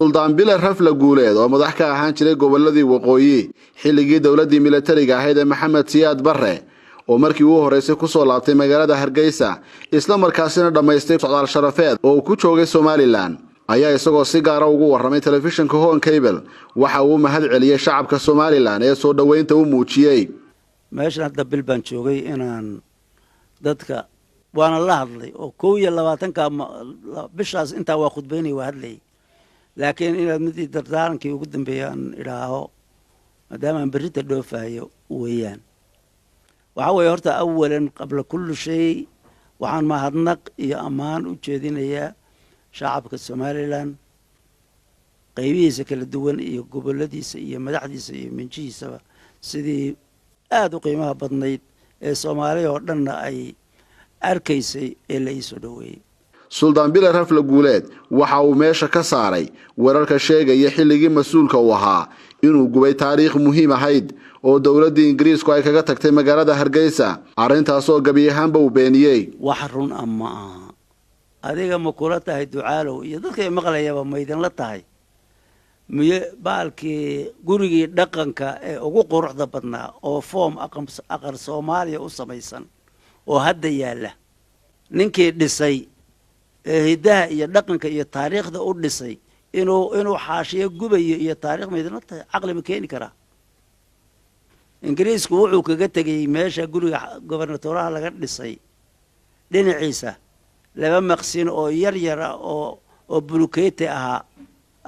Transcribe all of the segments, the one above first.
Suldaan Bile Rafle Guuleed oo madax ka ahaan jiray goboladii waqooyi xilligii dawladii militariga ahayd ee Maxamed Siyaad Barre oo markii uu horeysay ku soo laabtay magaalada Hargeysa isla markaasina dhameystay socdaal sharafeed oo ku joogay Somaliland ayaa isagoo si gaar ah ugu warramay telefishinka Hon Cable waxa uu mahad celiyay shacabka Somaliland ee soo dhaweynta u muujiyay meeshan hadda bil baan joogay inaan dadka waana la hadlay oo 22ka bishaas inta waa khudbaynay waa hadlay laakiin inaad mid dardaarankii ugu dambeeyaan ilaaho maadaama aan berrita dhoofayo weeyaan waxa way horta awalan qabla kulli shay waxaan mahadnaq iyo ammaan u jeedinayaa shacabka Somaliland qaybihiisa kala duwan iyo goboladiisa iyo madaxdiisa iyo minjihiisaba sidii aad u qiimaha badnayd ee Soomaaliya oo dhan ay arkaysay ee la isoo dhaweeyay Suldaan Bile Rafle Guuleed waxa uu meesha ka saaray wararka sheegaya xilligii mas'uulka u ahaa inuu gubay taariikh muhiim ahayd oo dawladda Ingiriisku ay kaga tagtay magaalada Hargeysa arintaas oo gabi ahaanba u beeniyay wax run ama adiga ma kula tahay ducaalow iyo dadka ay maqlayaba ma idin la tahay miye baalkii gurigii dhaqanka ee ugu quruxda badnaa oo foom aqal Soomaaliya u samaysan oo hadda yaala ninkii dhisay hidaha iyo dhaqanka iyo taariikhda u dhisay inuu xaashiyo gubayo iyo taariikh meedna aqli ma keeni kara Ingiriisku wuxuu kaga tagay meesha guriga gobernatoraha laga dhisay dhinaciisa laba maqsin oo yar yar oo bulukeete ah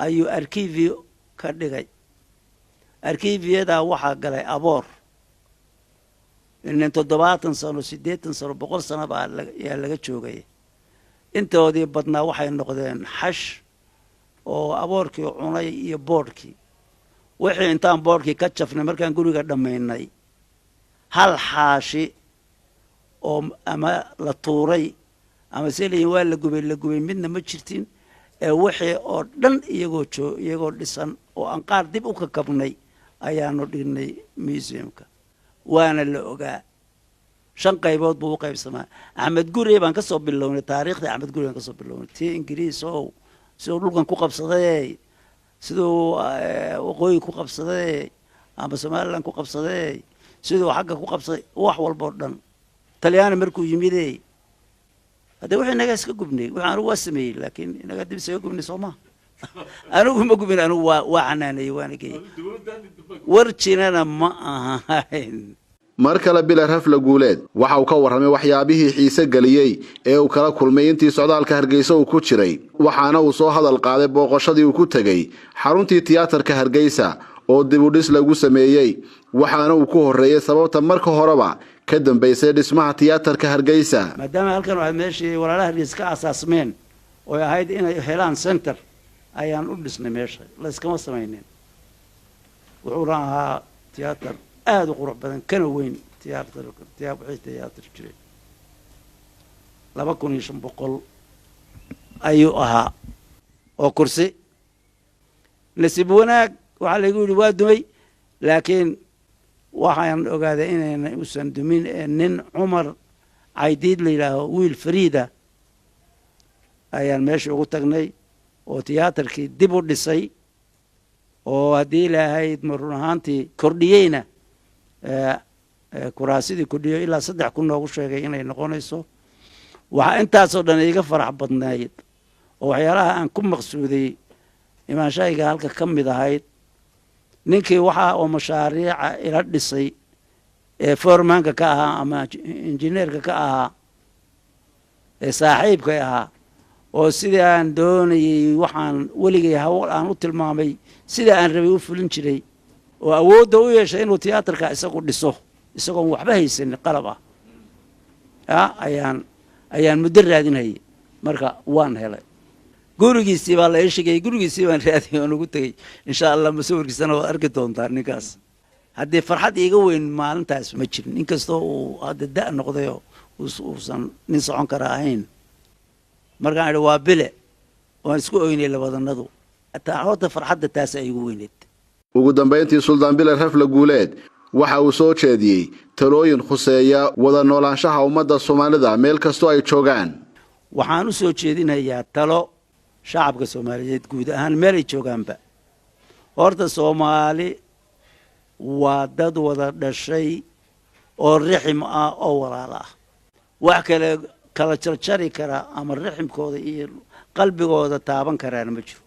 ayuu arkiivyo ka dhigay arkiivyada waxa galay aboor in 70 sano 80 sano 100 sano baa laga joogay intoodii badnaa waxay noqdeen xash oo aboorkii cunay iyo boodhkii wixii intaan boodhkii ka jafnay markaan guriga dhameynay hal xaashi oo ama la tuuray ama seelay waa la gubay midna ma jirtin ee wixii oo dhan iyagoo dhisan oo aan qaar dib u ka kabnay ayaanu dhignay museumka waana la ogaa 5 qaybood buu u qaybsamaa Axmed Gurey baan ka soo bilownay taariikhda Axmed Gurey baan ka soo bilownay tii Ingiriis oo soo dhulkan ku qabsaday sidoo waqooyi ku qabsaday ama Somaliland ku qabsaday sidoo xagga ku qabsaday wax walba oo dhan Talyaani markuu yimiday hada wixii naga iska gubnay waxaan u wasameeyay laakiin inaga dib isaga gubnay Soomaa anigu ma gubin anigu waa xanaanay waana geey warjinana ma ahayn markale Bile Rafle Guuleed waxa uu ka warramay waxyaabihii xiise galiyay ee uu kala kulmay intii socdaalka Hargeysa uu ku jiray waxaana uu soo hadal qaaday booqashadii uu ku tagay xaruntii tiyaatarka Hargeysa oo dib u dhis lagu sameeyay waxaana uu ku horeeyay sababta marka horeba ka dambeysay dhismaha tiyaatarka Hargeysa maadaama halkan waa meeshii walaalaha Hargeysa ka asaasmeen oo ahayd inay helaan center ayaan u dhisnay meesha la iskama sameeyeen wuxuu raahaa tiyaatar aad u qurux badan kana weyn tiyaatar jiray 2500 ayuu ahaa oo kursi nasiib wanaag waxa lagu yiri waa dumay laakiin waxaan ogaaday inay uusan dumin nin Umar Aydiid leeyahay wiil Fariida ayaan meesha ugu tagnay oo tiyaatarkii dib u dhisay oo hadii ilaahay marun ahaantii kordhiyayna kuraasidii kordhiyo ilaa 3 kun noogu sheegay inay noqonayso waxa intaas oo dhan iga farax badnayd oo waxyaalaha aan ku maqsuuday imaanshayga halka kamid ahayd ninkii waxa oo mashaariica ila dhisay ee foremanka ka ahaa ama engineerka ka ahaa ee saaxiibka ahaa oo sidii aan doonayay waxaan waligay hawl aan u tilmaamay sidii aan rabay u fulin jiray oo awood u yeeshay inuu tiyaatarka isagu dhiso isagoo waxba haysan qalab ayaan muddo raadinayay marka waan helay gurigiisii baa la sheegay gurigiisii baan raadiyay oo ugu tagay insha Allah mas'uulkiisana waa arki doontaa ninkaas haddii farxad iiga weyn maalintaas ma jirin inkastoo uu hadda noqday oo uusan nin socon kara ahayn markaan waa Bile oo isku ooynay labadanadu taa farxadda taas ay ugu weyneed ugu dambeyntii Suldaan Bile Rafle Guuleed waxa uu soo jeediyay talooyin khuseeya wada noolaanshaha ummadda Soomaalida meel kasto ay joogaan waxaan u soo jeedinayaa talo shacabka Soomaaliyeed guud ahaan meel ay joogaanba horta Soomaali waa dad wada dhashay oo rixim ah oo walaal ah wax kala jarjari kara ama riximkooda iyo qalbigooda taaban karaan ma jiro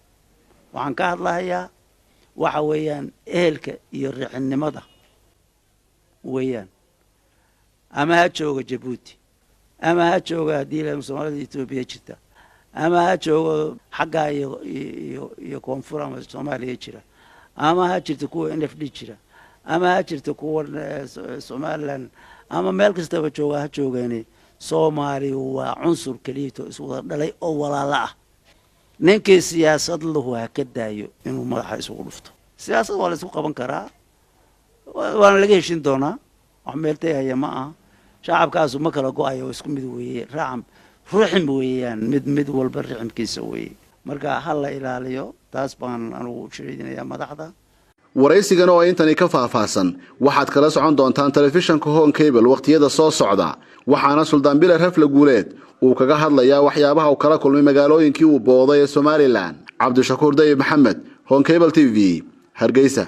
waxaan ka hadlahayaa waxa weeyaan ehelka iyo rixinimada weeyaan ama ha jooga Djibouti ama ha jooga hadii la Soomaalida Itoobiya jirta ama ha jooga xagga iyo koonfur ama Soomaaliya jira ama ha jirta kuwa NFD jira ama ha jirta kuwa Somaliland ama meel kastaba jooga ha joogaane Soomaali waa cunsur kaliito isku wada dhalay oo walaala ah ninkii siyaasad lahu ha ka daayo inuu madaxa isugu dhufto siyaasad waa la isku qaban karaa waana laga heshin doonaa wax meeltay haya ma aha shacabkaasu ma kala go'ayo isku mid weeye ruuxim weeyaan mid walba riximkiisa weeye marka hal la ilaaliyo taas baan anigu sheeginayaa madaxda waraysigan oo intani ka faahfaahsan waxaad kala socon doontaan telefishanka Home Cable waqtiyada soo socda waxaana Suldaan Bile Rafle Guuleed uu kaga hadlayaa waxyaabaha uu kala kulmay magaalooyinkii uu booday ee Somaliland Cabdishakuur Dayib Maxamed Home Cable TV Hargeysa